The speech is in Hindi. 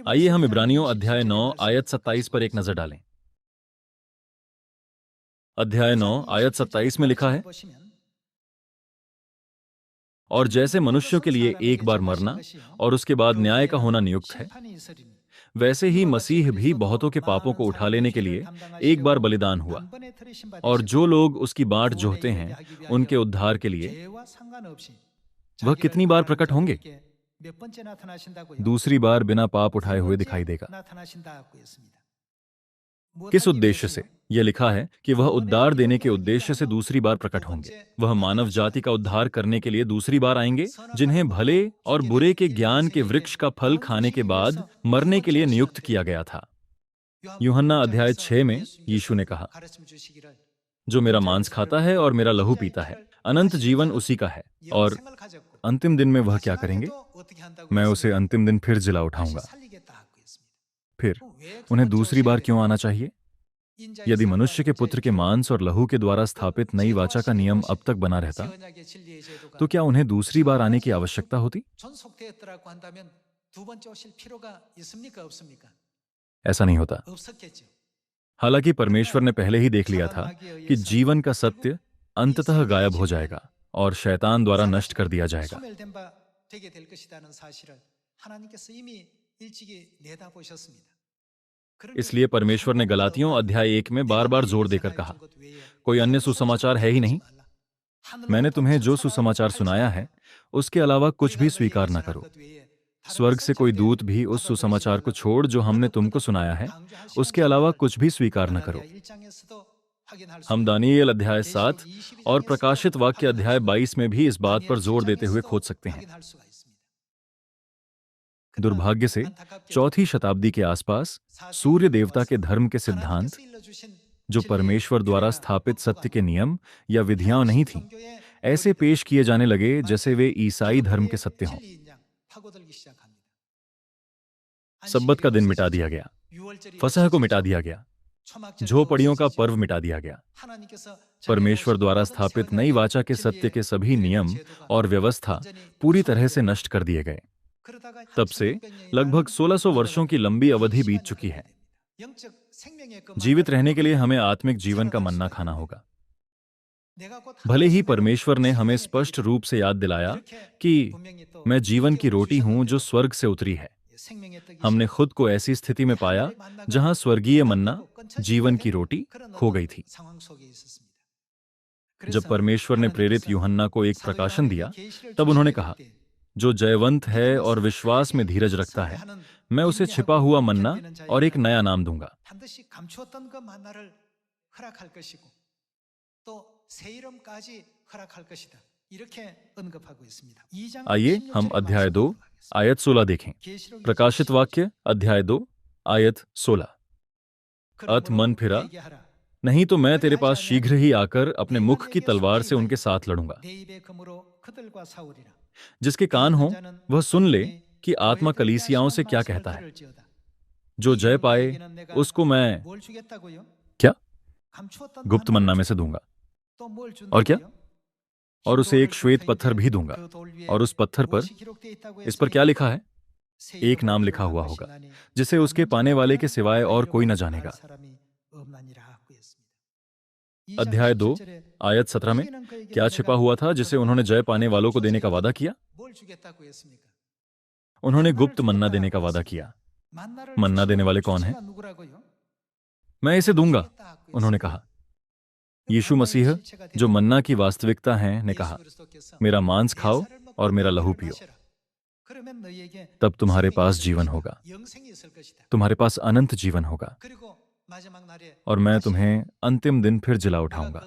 आइए हम इब्रानियों अध्याय 9 आयत 27 पर एक नजर डालें। अध्याय 9 आयत 27 में लिखा है, और जैसे मनुष्यों के लिए एक बार मरना और उसके बाद न्याय का होना नियुक्त है, वैसे ही मसीह भी बहुतों के पापों को उठा लेने के लिए एक बार बलिदान हुआ, और जो लोग उसकी बाट जोहते हैं उनके उद्धार के लिए वह कितनी बार प्रकट होंगे? दूसरी बार बिना पाप उठाए हुए दिखाई देगा। किस उद्देश्य से? यह लिखा है कि वह उद्धार देने के उद्देश्य से दूसरी बार प्रकट होंगे। वह मानव जाति का उद्धार करने के लिए दूसरी बार आएंगे, जिन्हें भले और बुरे के ज्ञान के वृक्ष का फल खाने के बाद मरने के लिए नियुक्त किया गया था। यूहन्ना अध्याय 6 में यीशु ने कहा, जो मेरा मांस खाता है और मेरा लहू पीता है, अनंत जीवन उसी का है, और अंतिम दिन में वह क्या करेंगे? मैं उसे अंतिम दिन फिर जिला उठाऊंगा। फिर उन्हें दूसरी बार क्यों आना चाहिए? यदि मनुष्य के पुत्र के मांस और लहू के द्वारा स्थापित नई वाचा का नियम अब तक बना रहता, तो क्या उन्हें दूसरी बार आने की आवश्यकता होती? ऐसा नहीं होता। हालांकि परमेश्वर ने पहले ही देख लिया था कि जीवन का सत्य अंततः गायब हो जाएगा और शैतान द्वारा नष्ट कर दिया जाएगा। इसलिए परमेश्वर ने गलातियों अध्याय 1 में बार बार जोर देकर कहा, कोई अन्य सुसमाचार है ही नहीं। मैंने तुम्हें जो सुसमाचार सुनाया है उसके अलावा कुछ भी स्वीकार न करो। स्वर्ग से कोई दूत भी उस सुसमाचार को छोड़ जो हमने तुमको सुनाया है, उसके अलावा कुछ भी स्वीकार न करो। हम दानियेल अध्याय 7 और प्रकाशित वाक्य अध्याय 22 में भी इस बात पर जोर देते हुए खोज सकते हैं। दुर्भाग्य से चौथी शताब्दी के आसपास सूर्य देवता के धर्म के सिद्धांत, जो परमेश्वर द्वारा स्थापित सत्य के नियम या विधियां नहीं थीं, ऐसे पेश किए जाने लगे जैसे वे ईसाई धर्म के सत्य हों। सब्बत का दिन मिटा दिया गया, फसह को मिटा दिया गया, झोपड़ियों का पर्व मिटा दिया गया। परमेश्वर द्वारा स्थापित नई वाचा के सत्य के सभी नियम और व्यवस्था पूरी तरह से नष्ट कर दिए गए। तब से लगभग 1600 वर्षों की लंबी अवधि बीत चुकी है। जीवित रहने के लिए हमें आत्मिक जीवन का मन्ना खाना होगा। भले ही परमेश्वर ने हमें स्पष्ट रूप से याद दिलाया कि मैं जीवन की रोटी हूं जो स्वर्ग से उतरी है, हमने खुद को ऐसी स्थिति में पाया जहां स्वर्गीय मन्ना, जीवन की रोटी, खो गई थी। जब परमेश्वर ने प्रेरित यूहन्ना को एक प्रकाशन दिया, तब उन्होंने कहा, जो जयवंत है और विश्वास में धीरज रखता है, मैं उसे छिपा हुआ मन्ना और एक नया नाम दूंगा। आइए हम अध्याय 2 आयत 16 देखें। प्रकाशित वाक्य अध्याय 2 आयत 16। अत मन फिरा, नहीं तो मैं तेरे पास शीघ्र ही आकर अपने मुख की तलवार से उनके साथ लड़ूंगा। जिसके कान हो वह सुन ले कि आत्मा कलीसियाओं से क्या कहता है। जो जय पाए उसको मैं क्या गुप्त मन्ना में से दूंगा, और क्या, और उसे एक श्वेत पत्थर भी दूंगा, और उस पत्थर पर, इस पर क्या लिखा है? एक नाम लिखा हुआ होगा जिसे उसके पाने वाले के सिवाय और कोई न जानेगा। अध्याय 2 आयत 17 में क्या छिपा हुआ था जिसे उन्होंने जय पाने वालों को देने का वादा किया? उन्होंने गुप्त मन्ना देने का वादा किया। मन्ना देने वाले कौन हैं? मैं इसे दूंगा, उन्होंने कहा। यीशु मसीह, जो मन्ना की वास्तविकता हैं, ने कहा, मेरा मांस खाओ और मेरा लहू पियो, तब तुम्हारे पास जीवन होगा, तुम्हारे पास अनंत जीवन होगा, और मैं तुम्हें अंतिम दिन फिर जिला उठाऊंगा।